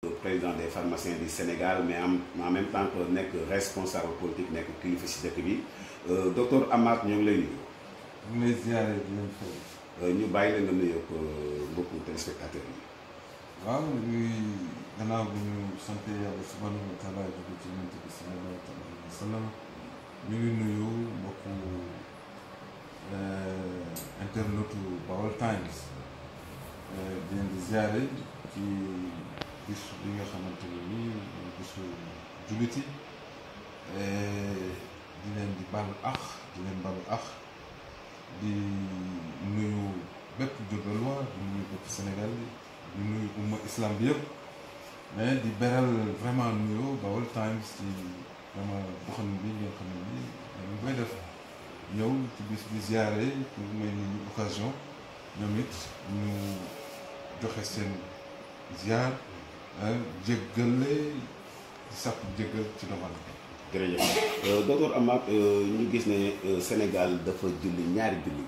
président des pharmaciens du Sénégal mais en même temps que nekk responsable politique nekk kilifa si dëkk bi docteur Amath ñoo ngi lay nuyu. ñu ngi lay ziare di leen fay. ñu bàyyi la nga nuyoo ak mbokku téléspectateurs yi. waaw ñuy gannaaw bu ñu sant yàlla subhanahu wa taala jóge ci yonent bi sallallahu alayhi wa sallam ñu ngi nuyu mbokku internetu Baol Times di leen di ziare ci bis bi nga xamante ne nii bisu jullit yi di leen di balu ax di leen balu ax di nuyu bépp Diourbellois di nuyu bépp Sénégal di nuyu umma islam bi yëpp mais di beral vraiment nuyu Baol Times ci vraiment doxalin bi nga xam ne nii dañu koy def ñëw ci bis bi ziare pour may nit ñi occasion ñoom it ñu joxe seen ziar jéggale di sàpp jéggal ci doxal. jërëjëf docteur Amath ñu gis ne Sénégal dafa julli ñaari julli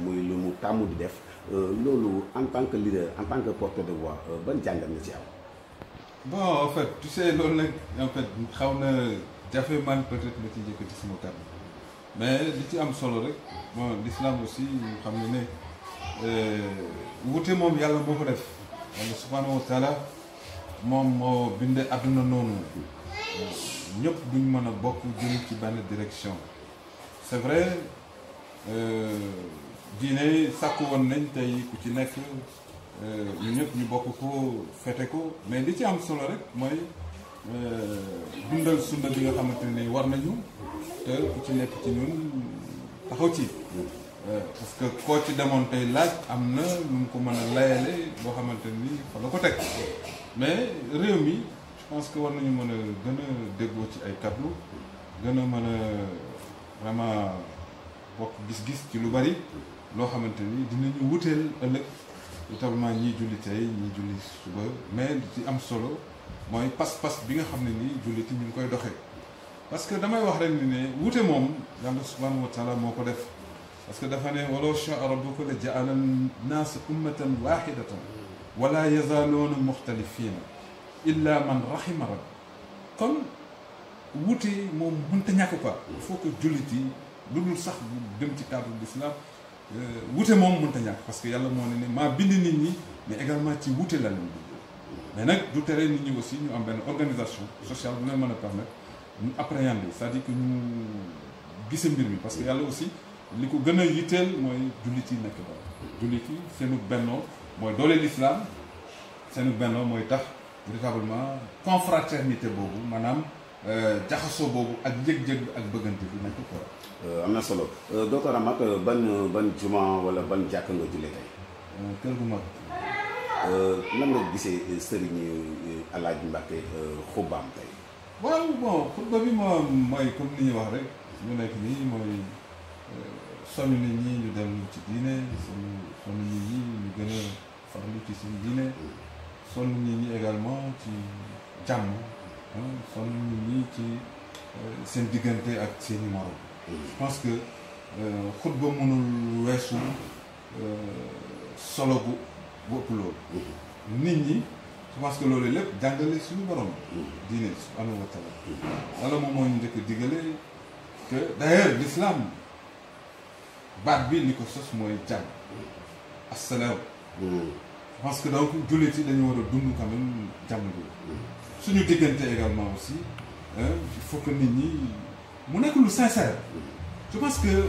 muy lu mu tàmm di def loolu en tant que leader en tant que porteur de voix ban jàngat nga ci am. bon en fait tu sais loolu nag en fait xaw na jafe man peut-être ma ci njëkk ci sama kàddu mais li ci am solo rek bon l'islam aussi ñu xam ne wute moom yàlla moo ko def yàlla subhanahu wa taala moom moo bindee àdduna noonu ñëpp duñ mën a bokk jëm ci benn direction c'est vrai diine sàkku woon nañ tey ku ci nekk ñu ñëpp ñu bokk ko fete ko mais li ci am solo rek mooy dundal sunna bi nga xamante ni war nañu te ku ci nekk ci ñun taxaw ci parce que koo ci demoon tey laaj am na lu mu ko mën a layale boo xamante ni fa la ko teg mais réew mi je pense que war nañu mën a gën a déggoo ci ay kaddu gën a mën a vraiment bokk gis-gis ci lu bari loo xamante ni dinañu wuteel ëllëg notamment ñii julli tey ñii julli suba mais li ci am solo mooy pas-pas bi nga xam ne nii julliti ñu ngi koy doxee parce que damay wax rek ni ne wute moom yàlla subhanahu wa taala moo ko def parce que dafa ne walaw sha'a rabbuka la ja'ala an-naasa ummatan waahidatan wala yazaaluuna muxtalifiina illa man rahima rabb kon wute moom mënta ñàkk quoi il faut que jullit yi lu dul sax bu dem ci cadre l'islam wute moom mënta ñàkk parce que yàlla moo ne maa bind nit ñi mais également ci wute la leen bind mais nag du tere nit ñi aussi ñu am benn organisation sociale bu leen mën a permettre ñu appréhender c'est-à-dire que ñu gise mbir mi parce que yàlla aussi li ko gën a yitteel mooy jullit yi nekk ba jullit yi seenu bennoo mooy doole l'islam seenu bennoo mooy tax véritablement confraternité boobu maanaam jaxasoo boobu ak njëg-njëg ak bëggante bi nekk quoi. am na solo docteur Amath ban juma wala ban jàkk nga jullee tey. kër gu mag. nan nga gisee sëriñ Alaaji Mbàkke xubbaam tey. waaw bon xutba bi moom mooy comme ni ñuy wax rek ñu nekk nii mooy soññ nit ñi ñu dellu ci diine soññ nit ñi ñu gën a farlu ci suñu diine soññ nit ñi également ci jàmm soññ nit ñi ci seen diggante ak seeni morom. je pense que xutba mënul weesu solo bu ëpp loolu. nit ñi je pense que loolu lépp jàngale suñu borom. diine subhanahu wa taala. wala moom moo ñu njëkk a digale que d'ailleurs l'islam baat bi li ko sos mooy jàmm. assalaam. je pense que donc jullit yi dañu war a dund quand même jàmm bi. suñu diggante également aussi il faut que nit ñi mu nekk lu sincère. je pense que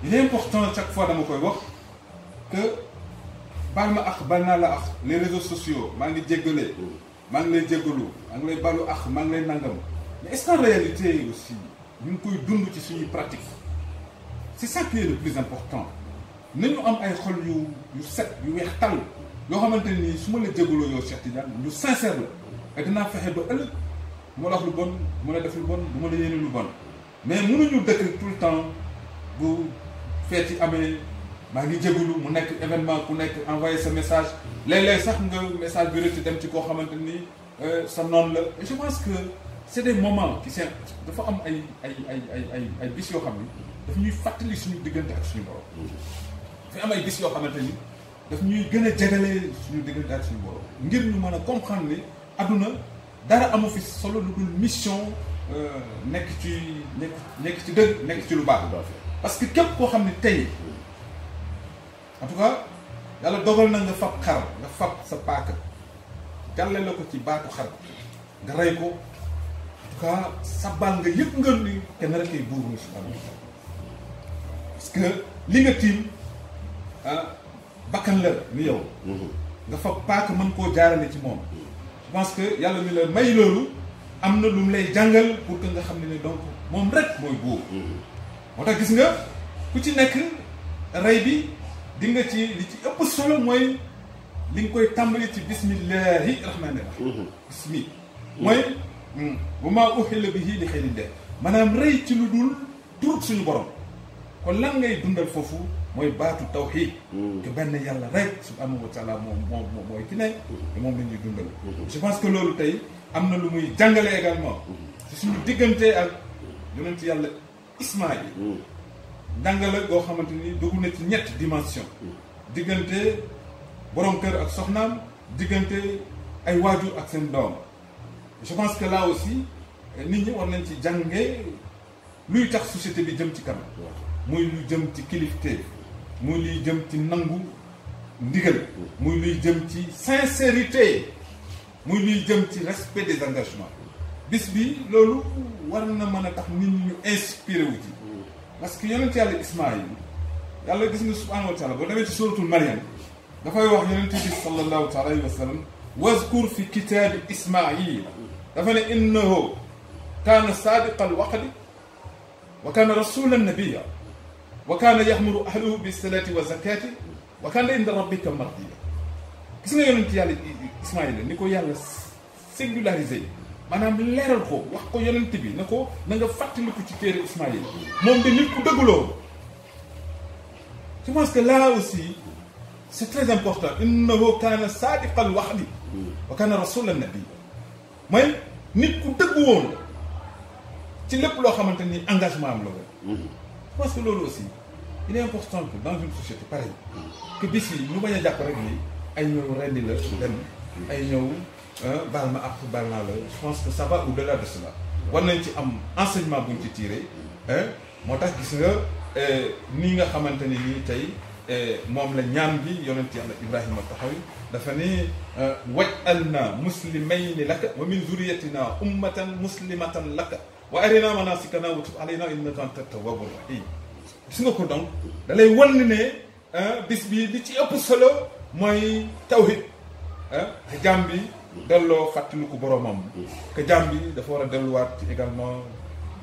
il est important chaque fois dama koy wax que baal ma ax baal naa la ax les réseaux sociaux maa ngi jéggale maa ngi lay jéggalu maa ngi lay balu ax maa ngi lay nangam mais est-ce qu'en réalité aussi ñu ngi koy dund ci suñuy pratique c'est ça qui est le plus important nañu am ay xol yu set yu weex tàll yoo xamante ni su ma la jéggaloo yow Cheikh Tidiane lu sincère la et dinaa fexe ba ëllëg du ma la wax lu bon du ma la def lu bon du ma la yéene lu bon mais mënuñu dëkk tout le temps bu feet yi amee maa ngi jégalu mu nekk événement ku nekk envoyé sa message léeg-léeg sax nga message bi rëcc dem ci koo xamante ni sa noonu la et je pense que c'est des moments qui sont dafa am ay bis yoo xam ni daf ñuy fàttali suñu diggante ak suñu borom. dafa am ay bis yoo xamante ni daf ñuy gën a jegale suñu diggante ak suñu borom ngir ñu mën a comprendre ni adduna dara amu fi solo lu dul mission nekk ci dëgg nekk ci lu baax. parce que képp koo xam ne tey en tout cas yàlla dogal na nga fab xar nga fab sa paaka jàlle la ko ci baatu xar nga rey ko en tout cas sabal nga yëpp nga ni kenn rek ay buur ni subhanahu wa taala parce que li nga tiim bakkan la ni yow nga fab paaka mën koo jaarale ci moom je pense que yàlla ni la may loolu am na lu mu lay jàngal pour que nga xam ne donc moom rek mooy buur moo tax gis nga ku ci nekk rey bi di nga ci li ci ëpp solo mooy li nga koy tàmbali ci bismillahi rahmaani rahim bismi mooy wa maa uhilla bihi li xayrillah maanaam rey ci lu dul turub suñu borom kon lan ngay dundal foofu mooy baatu tawxiid que benn yàlla rek subhanahu wa taala moom mooy ki ne te moom la ñuy dundal je pense que loolu tey am na lu muy jàngale également ci suñu diggante ak yonent yàlla Ismaïl jàngale goo xamante ni dugg na ci ñetti dimension diggante borom kër ak soxnaam diggante ay waajur ak seen doom je pense que là aussi nit ñi war nañ ci jànge luy tax société bi jëm ci kanam muy luy jëm ci kilifteef muy luy jëm ci nangu ndigal muy luy jëm ci sincérité muy luy jëm ci respect des engagements bis bi loolu war na mën a tax nit ñi ñu inspiré wu ci parce que yonent yàlla Ismaïl yàlla gis nga subhanahu wa taala boo demee ci suratul Maryam dafay wax yonent bi sallallahu taala alayhi wa sallam wazkur fi kitaabi Ismaïl dafa ne innahu kaana saadiqa alwaqdi wa kaana rasulan nabiyya wa kaana yaxmuru ahlahu bi salati wa zakati wa kaana inda rabbika mardiya gis nga yonent yàlla Ismaïl ni ko yàlla singularisé maanaam leeral ko wax ko yonent bi na ko na nga fàttaliku ci téere Ismaïl moom de nit ku dëgguloo je pense que là aussi c'est très important innahu kaana saadiqal wa'di wa kaana rasulan nabiyya mooy nit ku dëggu woon ci lépp loo xamante ni engagement am la woon je pense que loolu aussi il est important que dans une société pareille que bis yi ñu bañ a jàpp rek ni ay ñëw rendi la dem ay ñëw baal ma ak baal naa la je pense que ça va au-delà de cela war nañ ci am enseignement buñ ci tiré moo tax gis nga nii nga xamante ni nii tey moom la ñaan bi yonent yàlla Ibrahima taxawi dafa ni waj'alna muslimayni laka wa min zurriyatina ummatan muslimatan laka wa arina manasikana wa tub alayna innaka anta tawwabur rahim gis nga ko donc da lay wan ne bis bi li ci ëpp solo mooy tawhid que jaam bi delloo fàttaliku boromam que jaam bi dafa war a delluwaat ci également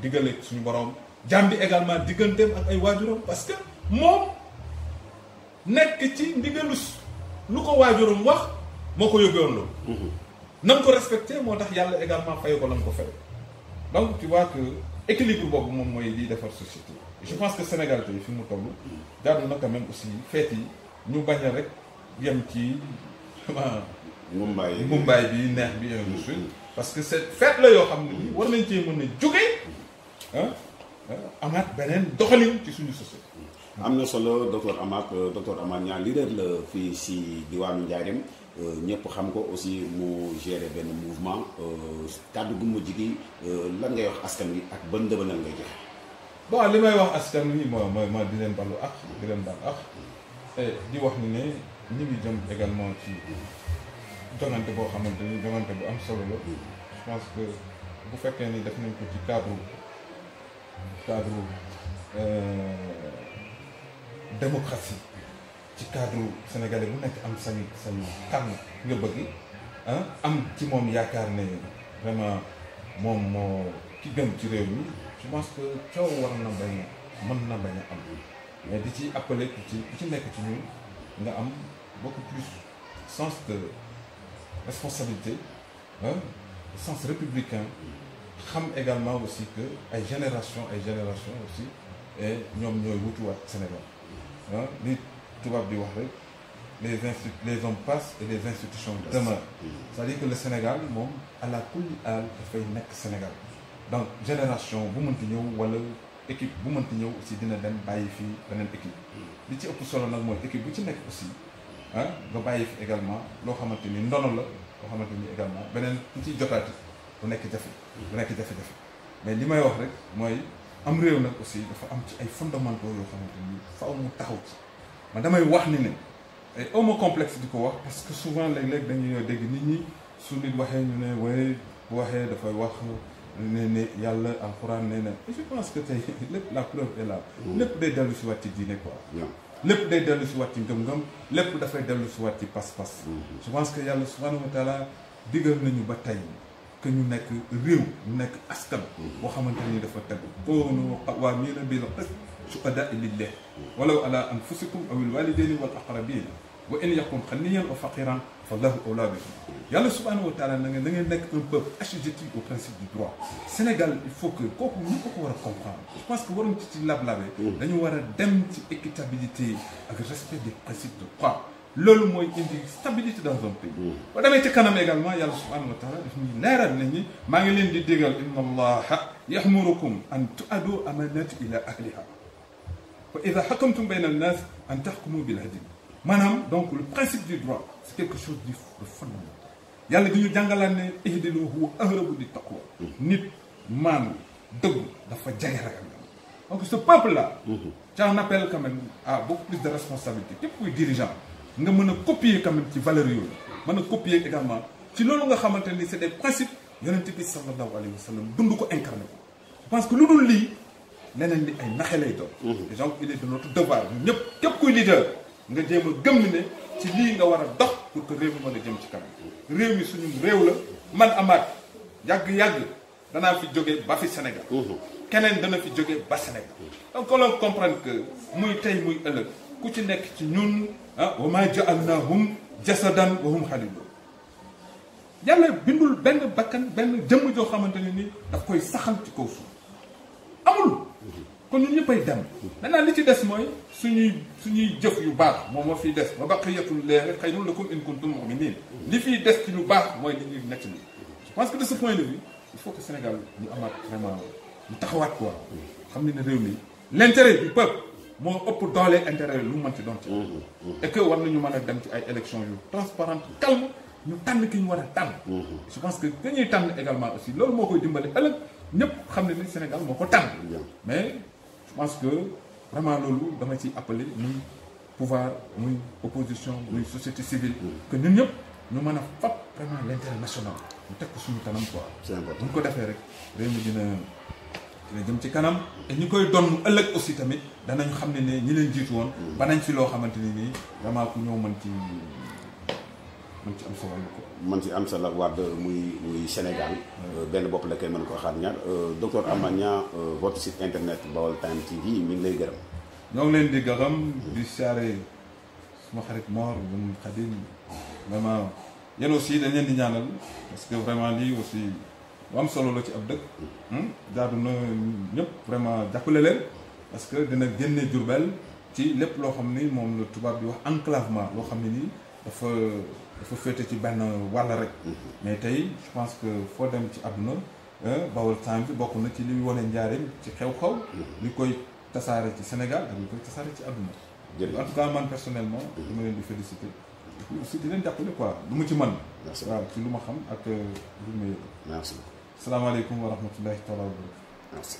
diggale suñu borom jaam bi également digganteem ak ay waajuram parce que moom nekk ci ndigalus lu ko waajuram wax moo ko yóbbewoon loolu na nga ko respecté moo tax yàlla également fay ko la nga ko fay donc tu vois que équilibre boobu moom mooy liy defar société je pense que Sénégal tey fi mu toll jaadu na quand même aussi fête yi ñu bañ a rek yem ci Mumbaay bi neex bi et parce que c'est fête la yoo xam ne ni war nañ cee mën a jóge amaat beneen doxalin ci suñu société. am na solo docteur Amath Niang leader la fii si diwaanu Njaaréem ñëpp xam ko aussi mu gérer benn mouvement kàddu gu mujj gi lan ngay wax askan wi ak ban ndëbanal ngay joxe. bon li may wax askan wi ma di leen balu ak di leen baal ak di wax ni ne ñu ngi jëm également ci jongante boo xamante ni jongante bu am solo la je pense que bu fekkee ni def nañ ko ci cadre démocratie ci cadre sénégalais bu nekk am sañu tànn nga bëgg am ci moom yaakaar ne vraiment moom moo ki gën ci réew mi je pense que coow war na bañ mën na bañ a am mais di ci appelé ku ci nekk ci ñun nga am beaucoup plus sens de responsabilité sens républicain xam également aussi que ay génération aussi et ñoom ñooy wutuwaat Sénégal li tubaab di wax rek les hommes passent et les institutions demeurent c'est-à-dire que le Sénégal moom à la kulli aal dafay nekk Sénégal donc génération bu mënti ñëw wala équipe bu mënti ñëw aussi dina dem bàyyi fii beneen équipe li ci ëpp solo nag mooy équipe bu ci nekk aussi ah nga bàyyi fi également loo xamante ni ndono la loo xamante ni également beneen ku ciy jotaati bu nekk jafe-jafe mais li may wax rek mooy am réew nag aussi dafa am ci ay fondamentaux yoo xamante ni faaw mu taxaw ci man damay wax ni ne ay homo complexe di ko wax parce que souvent léeg-léeg dañuy dégg nit ñi su nit waxee ñu ne waaye bu waxee dafay wax ne yàlla alxuraan nee na et je pense que tey lépp la preuve est là. lépp day dellu si waat ci diine quoi. lépp day dellu si waat ci ngëm-ngëm lépp dafay dellu si waat ci pas-pas. je pense que yàlla subhanahu wa taala digal nañu ba tey que ñu nekk réew ñu nekk askan. boo xamante ni dafa tegu. koonu qawwaamiina bil qist shuhadaa lillah walaw ala anfusikum awil walidayni wal aqrabin wa in yakun ghaniyan wa faqiran fallahu awlaa bikum. yàlla subhanahu wa taala na ngeen nekk un peuple assujetti au principe du droit. Sénégal il faut que kooku ñu ko war a comprendre. je pense que waruñ ci lab-labe. dañu war a dem ci équitabilité ak respect des principes de droit. loolu mooy indi stabilité dans un pays. ba demee ci kanam également yàlla subhanahu wa taala daf ñuy leeral nit ñi maa ngi leen di digal inna allaha yaxmurukum an tu'addu amanati ila ahliha wa ida xakamtum bayna annas an taxkumu bil adl. maanaam donc le principe du droit c'est quelque chose de fondamental. yàlla di ñu jàngalaat ne ihdilu huwa aqrabu lit taqwa. nit maanu dëgg dafa jege ragal. donc ce peuple là. j'en appelle quand même à beaucoup plus de responsabilité képp kuy dirigeant. nga mën a copier quand même ci valeurs yooyu mën a copier également ci loolu nga xamante ni c'est des principes yonent bi sallallahu alayhi wa sallam dund ko incarné ko. je pense que lu dul lii leneen li ay naxe lay doon. et donc il est de notre devoir ñun ñëpp képp kuy leader nga jéem a gëm ni ne ci lii nga war a dox pour que réew mi mën a jëm ci kanam. réew mi suñu réew la man Amath yàgg danaa fi jóge ba fi Sénégal. keneen dana fi jóge ba Sénégal. donc on comprendre que muy tey muy ëllëg ku ci nekk ci ñun. wa maa ja'alnaahum jasadan wa hum xaliluun. yàlla bindul benn bakkan benn jëmm joo xamante ne ni daf koy saxal ci kaw suuf amul. kon ñun ñëppay dem. maintenant li ci des mooy suñuy jëf yu baax moom moo fiy des wa baqiyatul laahi xayrun lakum in kuntum mu'minin. li fiy des ci lu baax mooy li ñuy nekk nii. je pense que de ce point de vue il faut que Sénégal ñu amaat vraiment ñu taxawaat quoi. xam ne réew mi l'intérêt du peuple. moo ëpp doole intérêt lu mu mën ci doon ci. et que war nañu mën a dem ci ay élections yu transparentes calme ñu tànn ki ñu war a tànn. je pense que dañuy tànn également aussi loolu moo koy dimbale ëllëg ñëpp xam ne ni Sénégal moo ko tànn. mais je pense que vraiment loolu dama ciy appelé muy pouvoir muy opposition muy société civile. que ñun ñëpp ñu mën a fab vraiment l'intérêt national ñu teg ko suñu kanam quoi. c'est important bu ñu ko defee rek réew mi dina jëm ci kanam et ñi koy doon ëllëg aussi tamit danañ xam ne ne ñi leen jiitu woon. ba nañ fi loo xamante ni nii vraiment ku ñëw mën ci am solo ko. mën ci am solo waat muy Sénégal. benn bopp la koy mën ko xaar ñaar docteur Amath Niang votre site internet Baol Times TV mi ngi lay gërëm. ñoo ngi leen di gërëm di saare suma xarit Mor bu Xadim vraiment yéen aussi dañ leen di ñaanal parce que vraiment lii aussi. lu am solo la ci ab dëkk jaadu na ñëpp vraiment jàppale leen parce que dina génne Diourbel ci lépp loo xam ni moom la tubaab di wax enclavement loo xam ne nii dafa féete ci benn wàll rek mais tey je pense que foo dem ci àdduna Baol Times bi bokk na ci li wane njaareem ci xew-xew li koy tasaare ci Sénégal ak li koy tasaare ci àdduna en tout cas man personnellement dama leen di féliciter aussi di leen jàppale quoi lu mu ci mën waaw ci lu ma xam ak lu ma yëg merci salaamaaleykum wa rahmatullahi taala wa barakatuh. Merci.